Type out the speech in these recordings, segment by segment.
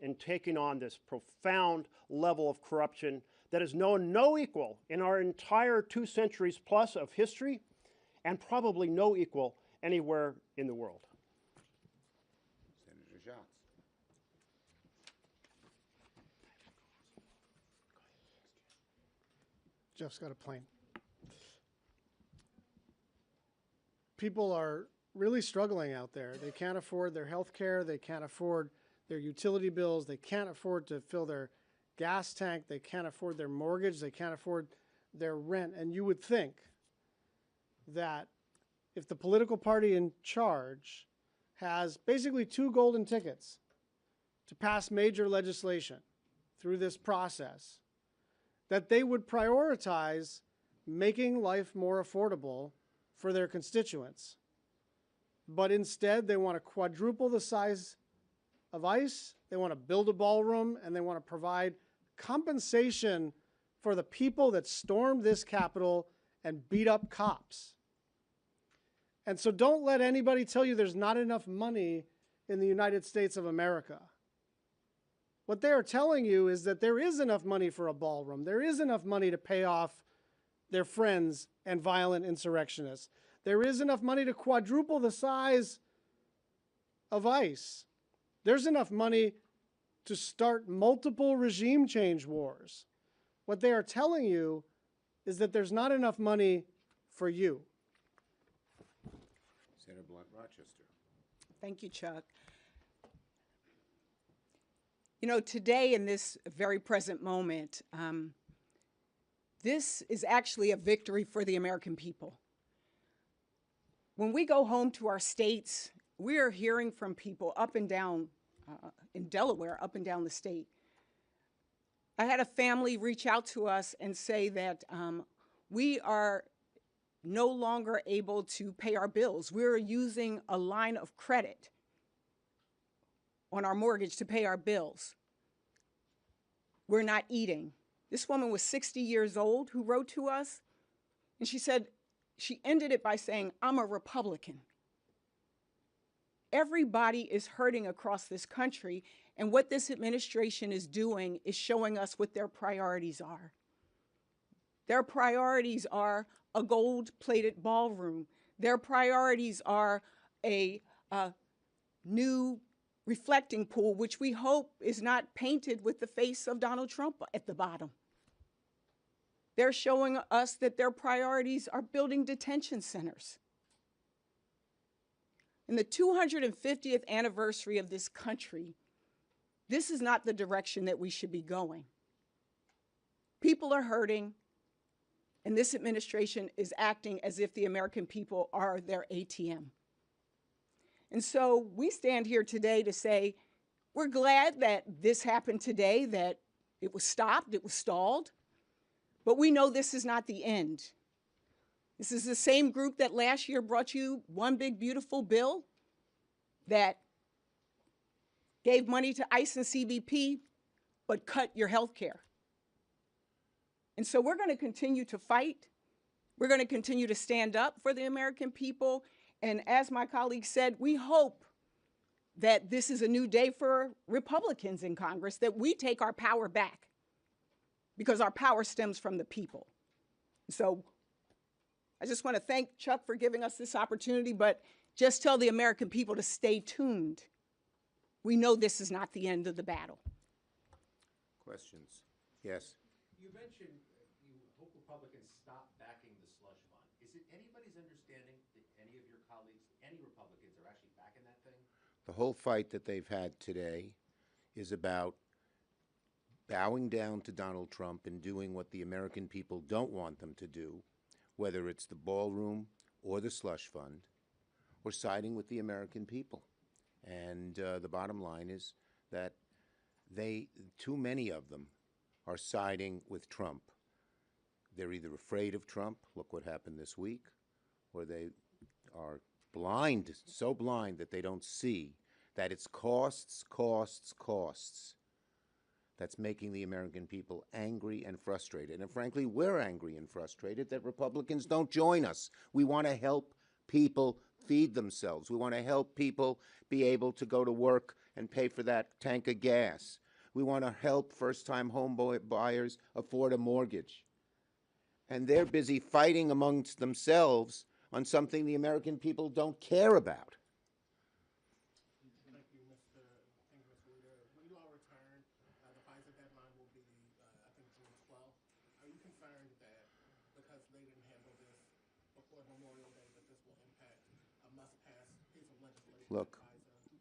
in taking on this profound level of corruption that has known no equal in our entire 2 centuries plus of history, and probably no equal anywhere in the world. Senator Schatz. Jeff's got a plane. People are really struggling out there. They can't afford their health care. They can't afford their utility bills. They can't afford to fill their gas tank. They can't afford their mortgage. They can't afford their rent. And you would think that if the political party in charge has basically 2 golden tickets to pass major legislation through this process, that they would prioritize making life more affordable for their constituents. But instead, they want to quadruple the size of ICE, they want to build a ballroom, and they want to provide compensation for the people that stormed this Capitol and beat up cops. And so don't let anybody tell you there's not enough money in the United States of America. What they are telling you is that there is enough money for a ballroom. There is enough money to pay off their friends and violent insurrectionists. There is enough money to quadruple the size of ICE. There's enough money to start multiple regime change wars. What they are telling you is that there's not enough money for you. Senator Blunt, Rochester. Thank you, Chuck. You know, today in this very present moment, this is actually a victory for the American people. When we go home to our states, we are hearing from people up and down in Delaware, up and down the state. I had a family reach out to us and say that we are no longer able to pay our bills. We're using a line of credit on our mortgage to pay our bills. We're not eating. This woman was 60 years old who wrote to us, and she said, she ended it by saying, I'm a Republican. Everybody is hurting across this country, and what this administration is doing is showing us what their priorities are. Their priorities are a gold-plated ballroom. Their priorities are a new reflecting pool, which we hope is not painted with the face of Donald Trump at the bottom. They're showing us that their priorities are building detention centers. In the 250th anniversary of this country, this is not the direction that we should be going. People are hurting, and this administration is acting as if the American people are their ATM. And so we stand here today to say, we're glad that this happened today, that it was stopped, it was stalled, but we know this is not the end. This is the same group that last year brought you one big, beautiful bill that gave money to ICE and CBP, but cut your health care. And so we're going to continue to fight. We're going to continue to stand up for the American people. And as my colleague said, we hope that this is a new day for Republicans in Congress, that we take our power back, because our power stems from the people. So I just want to thank Chuck for giving us this opportunity, but just tell the American people to stay tuned. We know this is not the end of the battle. Questions? Yes. You mentioned you hope Republicans stop backing the slush fund. Is it anybody's understanding that any of your colleagues, any Republicans, are actually backing that thing? The whole fight that they've had today is about bowing down to Donald Trump and doing what the American people don't want them to do, whether it's the ballroom or the slush fund, or siding with the American people. And the bottom line is that too many of them are siding with Trump. They're either afraid of Trump, look what happened this week, or they are blind, so blind that they don't see that it's costs, costs, costs that's making the American people angry and frustrated. And frankly, we're angry and frustrated that Republicans don't join us. We want to help people feed themselves. We want to help people be able to go to work and pay for that tank of gas. We want to help first-time home buyers afford a mortgage. And they're busy fighting amongst themselves on something the American people don't care about. Thank you, Mr. Leader. When you all return, the FISA deadline will be, I think, June 12th. Are you concerned that because they didn't handle this before Memorial Day, that this will impact a must-pass piece of legislation? Look,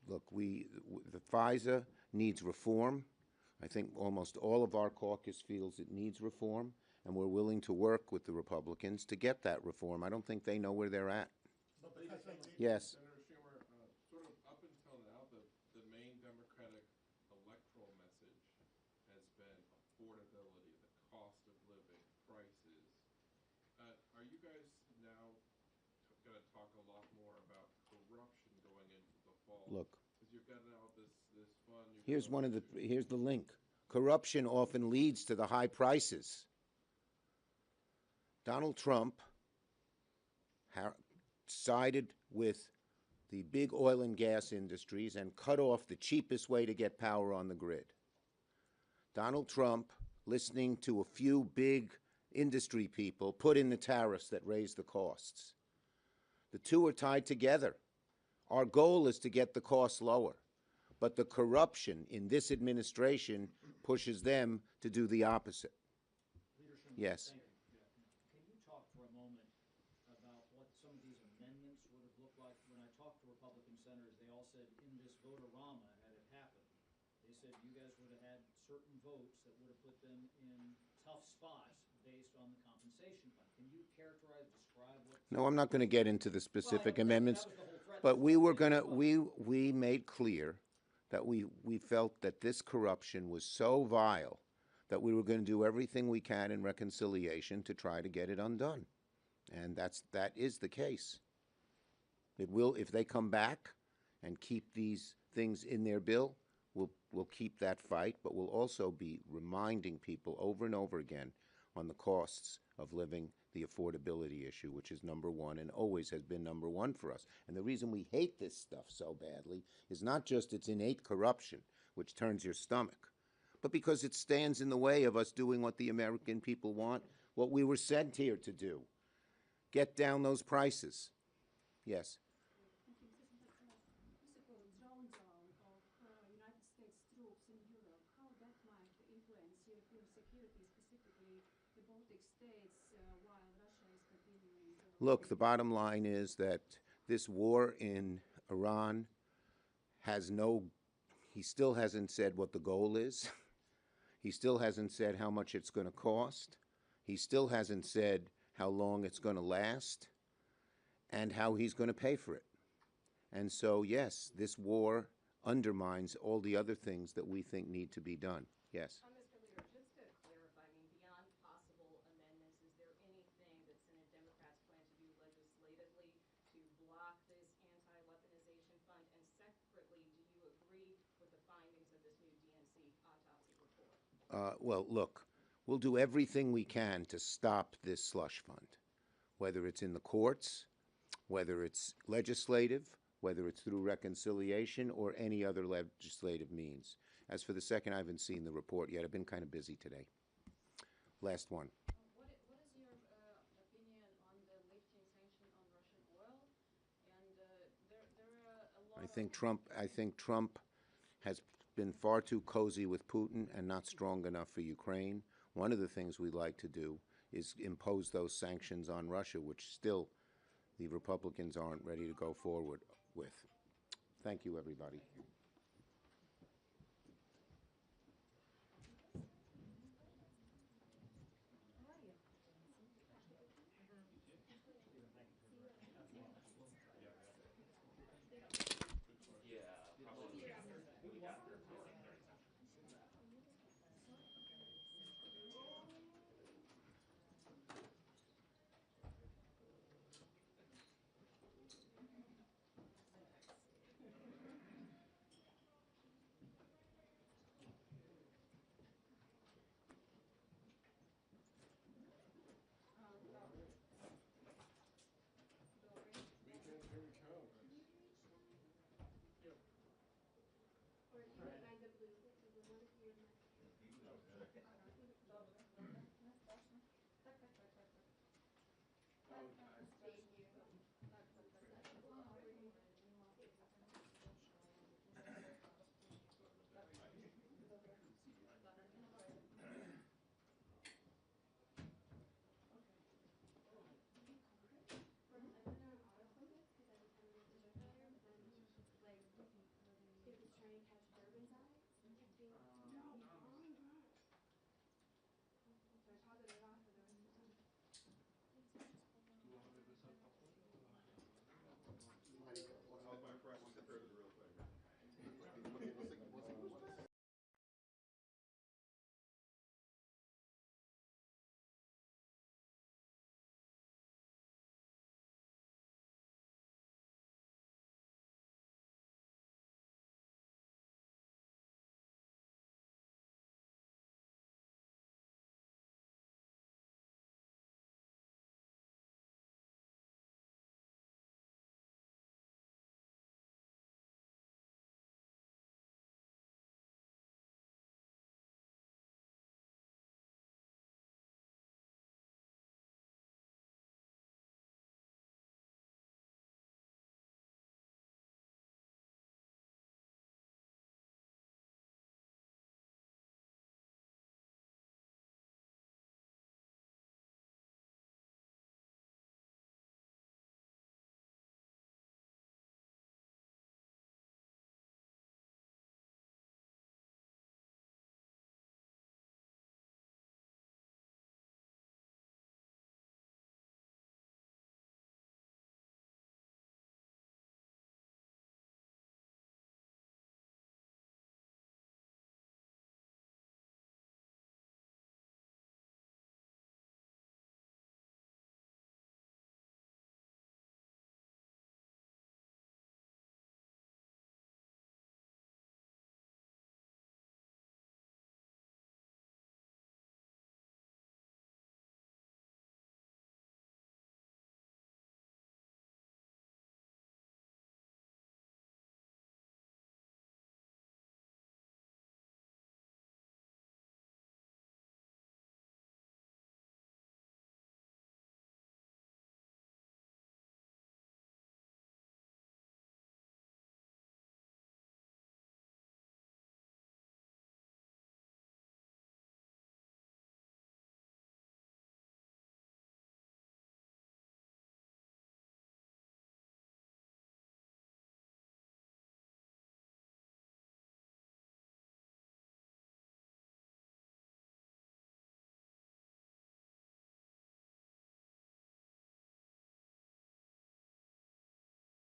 the FISA needs reform. I think almost all of our caucus feels it needs reform, and we're willing to work with the Republicans to get that reform. I don't think they know where they're at. But because they did, Yes. Senator Schumer, sort of up until now, the main Democratic electoral message has been affordability, the cost of living, prices. Are you guys now going to talk a lot more about corruption going into the fall? Look, because you've got now this fund. here's the link. Corruption often leads to the high prices. Donald Trump sided with the big oil and gas industries and cut off the cheapest way to get power on the grid. Donald Trump, listening to a few big industry people, put in the tariffs that raised the costs. The two are tied together. Our goal is to get the costs lower, but the corruption in this administration pushes them to do the opposite. Yes. Thank you. Can you talk for a moment about what some of these amendments would have looked like? When I talked to Republican senators, they all said in this vote-a-rama, had it happened, they said you guys would have had certain votes that would have put them in tough spots based on the compensation fund. Can you characterize, describe what? No, I'm not going to get into the specific amendments, but we made clear that we felt that this corruption was so vile that we were going to do everything we can in reconciliation to try to get it undone. And that is the case. It will, if they come back and keep these things in their bill, we'll keep that fight, but we'll also be reminding people over and over again on the costs of living, the affordability issue, which is number one and always has been number one for us. And the reason we hate this stuff so badly is not just its innate corruption, which turns your stomach, but because it stands in the way of us doing what the American people want, what we were sent here to do. Get down those prices. Yes. Possible drawdown of United States troops in Europe, how that might influence European security, specifically the Baltic states, while Russia is continuing. Look, the bottom line is that this war in Iran he still hasn't said what the goal is. He still hasn't said how much it's going to cost. He still hasn't said how long it's going to last and how he's going to pay for it. And so, yes, this war undermines all the other things that we think need to be done. Yes. Mr. Leader, just to clarify, beyond possible amendments, is there anything that Senate Democrats plan to do legislatively to block this anti-weaponization fund? And separately, do you agree with the findings of this new DNC autopsy report? Well, look, we'll do everything we can to stop this slush fund, whether it's in the courts, whether it's legislative, whether it's through reconciliation or any other legislative means. As for the second, I haven't seen the report yet. I've been kind of busy today. Last one. What is your opinion on the lifting sanction on Russian oil? And there are a lot I think Trump has been far too cozy with Putin and not strong enough for Ukraine. One of the things we'd like to do is impose those sanctions on Russia, which still the Republicans aren't ready to go forward with. Thank you, everybody.